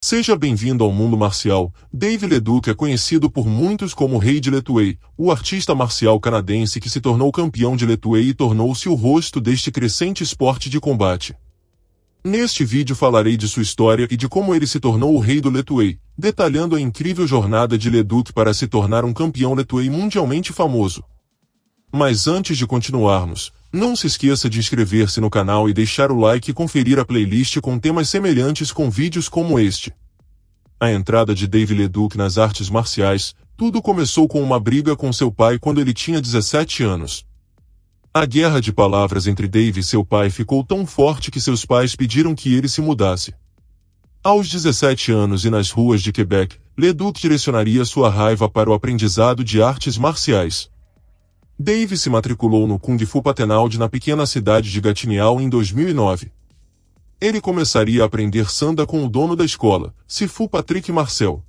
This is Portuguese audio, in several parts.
Seja bem-vindo ao mundo marcial. Dave Leduc é conhecido por muitos como o Rei de Lethwei, o artista marcial canadense que se tornou campeão de Lethwei e tornou-se o rosto deste crescente esporte de combate. Neste vídeo falarei de sua história e de como ele se tornou o Rei do Lethwei, detalhando a incrível jornada de Leduc para se tornar um campeão Lethwei mundialmente famoso. Mas antes de continuarmos, não se esqueça de inscrever-se no canal e deixar o like e conferir a playlist com temas semelhantes com vídeos como este. A entrada de Dave Leduc nas artes marciais, tudo começou com uma briga com seu pai quando ele tinha 17 anos. A guerra de palavras entre Dave e seu pai ficou tão forte que seus pais pediram que ele se mudasse. Aos 17 anos e nas ruas de Quebec, Leduc direcionaria sua raiva para o aprendizado de artes marciais. Dave se matriculou no Kung Fu Patenaude na pequena cidade de Gatineau em 2009. Ele começaria a aprender Sanda com o dono da escola, Sifu Patrick Marcel.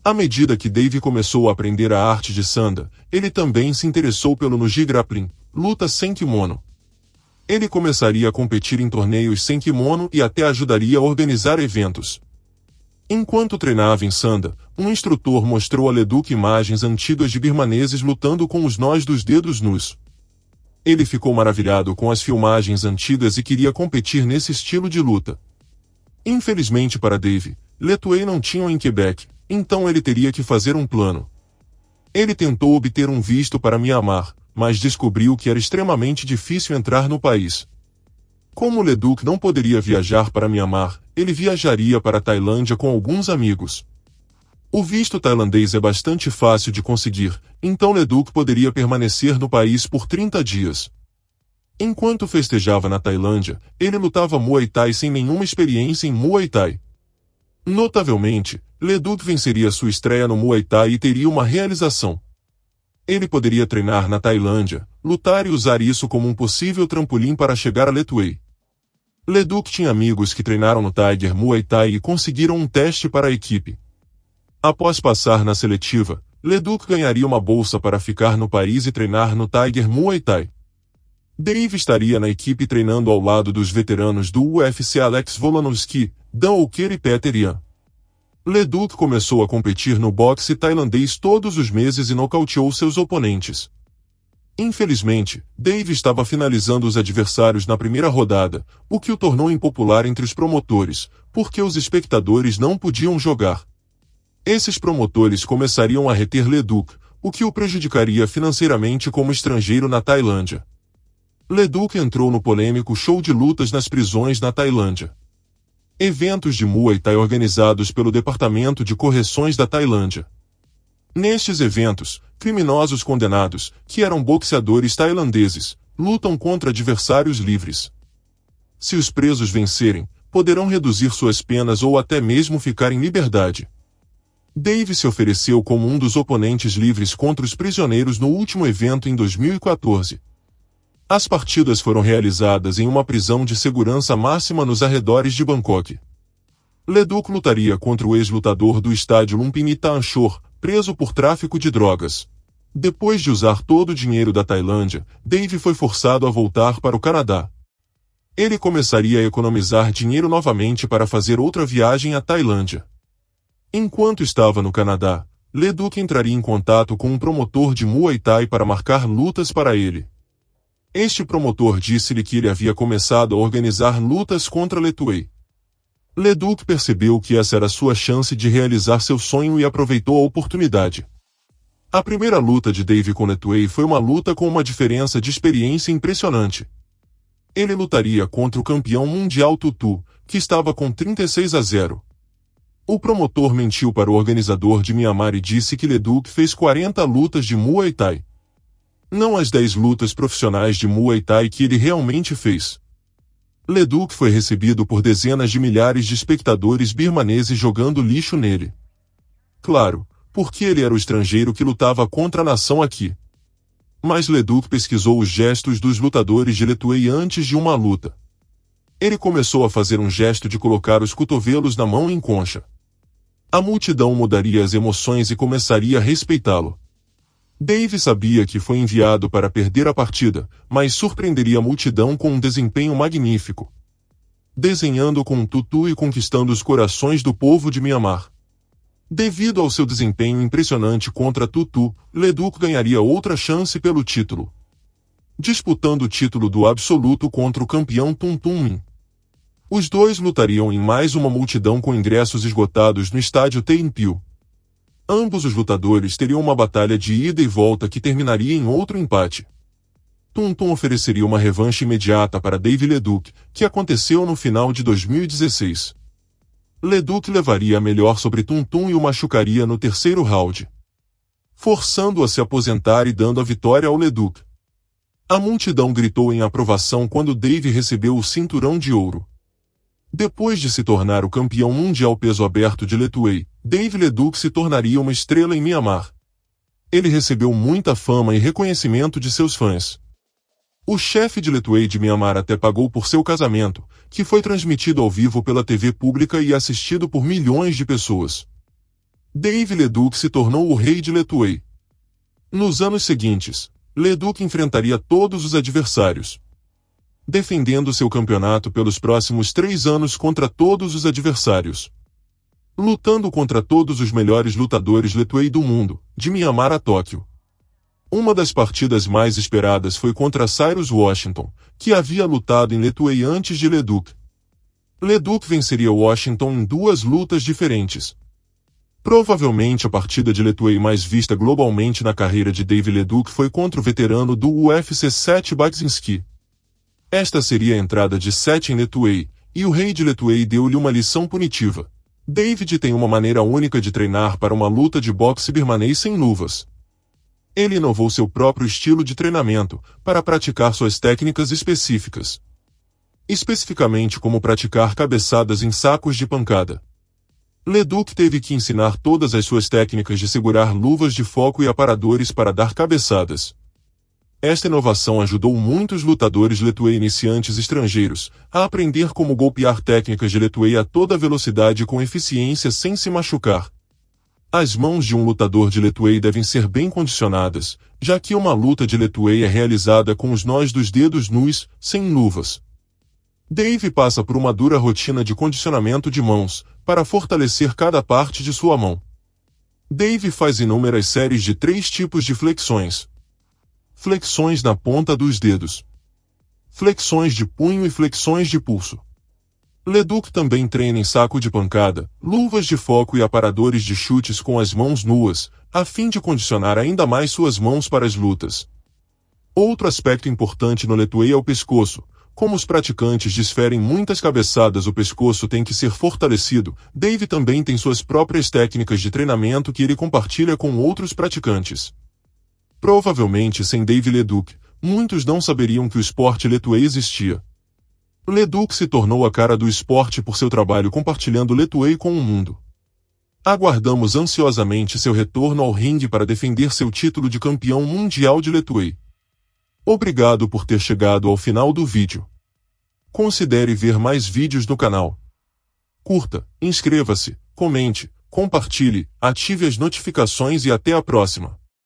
À medida que Dave começou a aprender a arte de Sanda, ele também se interessou pelo Nogi Grappling, luta sem kimono. Ele começaria a competir em torneios sem kimono e até ajudaria a organizar eventos. Enquanto treinava em Sanda, um instrutor mostrou a Leduc imagens antigas de birmaneses lutando com os nós dos dedos nus. Ele ficou maravilhado com as filmagens antigas e queria competir nesse estilo de luta. Infelizmente para Dave, Lethwei não tinha em Quebec, então ele teria que fazer um plano. Ele tentou obter um visto para Mianmar, mas descobriu que era extremamente difícil entrar no país. Como Leduc não poderia viajar para Mianmar, ele viajaria para a Tailândia com alguns amigos. O visto tailandês é bastante fácil de conseguir, então Leduc poderia permanecer no país por 30 dias. Enquanto festejava na Tailândia, ele lutava Muay Thai sem nenhuma experiência em Muay Thai. Notavelmente, Leduc venceria sua estreia no Muay Thai e teria uma realização. Ele poderia treinar na Tailândia, lutar e usar isso como um possível trampolim para chegar a Lethwei. Leduc tinha amigos que treinaram no Tiger Muay Thai e conseguiram um teste para a equipe. Após passar na seletiva, Leduc ganharia uma bolsa para ficar no país e treinar no Tiger Muay Thai. Dave estaria na equipe treinando ao lado dos veteranos do UFC Alex Volkanovski, Dan Hooker e Peter Yan. Leduc começou a competir no boxe tailandês todos os meses e nocauteou seus oponentes. Infelizmente, Dave estava finalizando os adversários na primeira rodada, o que o tornou impopular entre os promotores, porque os espectadores não podiam jogar. Esses promotores começariam a reter Leduc, o que o prejudicaria financeiramente como estrangeiro na Tailândia. Leduc entrou no polêmico show de lutas nas prisões na Tailândia. Eventos de Muay Thai organizados pelo Departamento de Correções da Tailândia. Nestes eventos, criminosos condenados, que eram boxeadores tailandeses, lutam contra adversários livres. Se os presos vencerem, poderão reduzir suas penas ou até mesmo ficar em liberdade. Dave se ofereceu como um dos oponentes livres contra os prisioneiros no último evento em 2014. As partidas foram realizadas em uma prisão de segurança máxima nos arredores de Bangkok. Leduc lutaria contra o ex-lutador do estádio Lumpini Thaanchor, preso por tráfico de drogas. Depois de usar todo o dinheiro da Tailândia, Dave foi forçado a voltar para o Canadá. Ele começaria a economizar dinheiro novamente para fazer outra viagem à Tailândia. Enquanto estava no Canadá, Leduc entraria em contato com um promotor de Muay Thai para marcar lutas para ele. Este promotor disse-lhe que ele havia começado a organizar lutas contra Lethwei. Leduc percebeu que essa era sua chance de realizar seu sonho e aproveitou a oportunidade. A primeira luta de Dave com Lethwei foi uma luta com uma diferença de experiência impressionante. Ele lutaria contra o campeão mundial Tutu, que estava com 36-0. O promotor mentiu para o organizador de Mianmar e disse que Leduc fez 40 lutas de Muay Thai. Não as 10 lutas profissionais de Muay Thai que ele realmente fez. Leduc foi recebido por dezenas de milhares de espectadores birmaneses jogando lixo nele. Claro, porque ele era o estrangeiro que lutava contra a nação aqui. Mas Leduc pesquisou os gestos dos lutadores de Lethwei antes de uma luta. Ele começou a fazer um gesto de colocar os cotovelos na mão em concha. A multidão mudaria as emoções e começaria a respeitá-lo. Dave sabia que foi enviado para perder a partida, mas surpreenderia a multidão com um desempenho magnífico. desenhando com um tutu e conquistando os corações do povo de Mianmar. Devido ao seu desempenho impressionante contra Tutu, Leduc ganharia outra chance pelo título, disputando o título do absoluto contra o campeão Tum Tum Min. Os dois lutariam em mais uma multidão com ingressos esgotados no estádio Tay Pyo. Ambos os lutadores teriam uma batalha de ida e volta que terminaria em outro empate. Tum Tum ofereceria uma revanche imediata para Dave Leduc, que aconteceu no final de 2016. Leduc levaria a melhor sobre Tum Tum e o machucaria no terceiro round, forçando-o a se aposentar e dando a vitória ao Leduc. A multidão gritou em aprovação quando Dave recebeu o cinturão de ouro. Depois de se tornar o campeão mundial peso aberto de Letway, Dave Leduc se tornaria uma estrela em Mianmar. Ele recebeu muita fama e reconhecimento de seus fãs. O chefe de Letway de Mianmar até pagou por seu casamento, que foi transmitido ao vivo pela TV pública e assistido por milhões de pessoas. Dave Leduc se tornou o rei de Letway. Nos anos seguintes, Leduc enfrentaria todos os adversários, defendendo seu campeonato pelos próximos 3 anos contra todos os adversários, lutando contra todos os melhores lutadores Letway do mundo, de Mianmar a Tóquio. Uma das partidas mais esperadas foi contra Cyrus Washington, que havia lutado em Letway antes de Leduc. Leduc venceria Washington em 2 lutas diferentes. Provavelmente a partida de Letway mais vista globalmente na carreira de Dave Leduc foi contra o veterano do UFC Seth Baczynski. Esta seria a entrada de Seth em Letway, e o rei de Letway deu-lhe uma lição punitiva. David tem uma maneira única de treinar para uma luta de boxe birmanês sem luvas. Ele inovou seu próprio estilo de treinamento, para praticar suas técnicas específicas. Especificamente como praticar cabeçadas em sacos de pancada. Leduc teve que ensinar todas as suas técnicas de segurar luvas de foco e aparadores para dar cabeçadas. Esta inovação ajudou muitos lutadores Letway iniciantes estrangeiros a aprender como golpear técnicas de Letway a toda velocidade com eficiência sem se machucar. As mãos de um lutador de Letway devem ser bem condicionadas, já que uma luta de Letway é realizada com os nós dos dedos nus, sem luvas. Dave passa por uma dura rotina de condicionamento de mãos, para fortalecer cada parte de sua mão. Dave faz inúmeras séries de 3 tipos de flexões. Flexões na ponta dos dedos, flexões de punho e flexões de pulso. Leduc também treina em saco de pancada, luvas de foco e aparadores de chutes com as mãos nuas, a fim de condicionar ainda mais suas mãos para as lutas. Outro aspecto importante no Letway é o pescoço. Como os praticantes desferem muitas cabeçadas, o pescoço tem que ser fortalecido. Dave também tem suas próprias técnicas de treinamento que ele compartilha com outros praticantes. Provavelmente sem Dave Leduc, muitos não saberiam que o esporte Letway existia. Leduc se tornou a cara do esporte por seu trabalho compartilhando Letway com o mundo. Aguardamos ansiosamente seu retorno ao ringue para defender seu título de campeão mundial de Letway. Obrigado por ter chegado ao final do vídeo. Considere ver mais vídeos no canal. Curta, inscreva-se, comente, compartilhe, ative as notificações e até a próxima.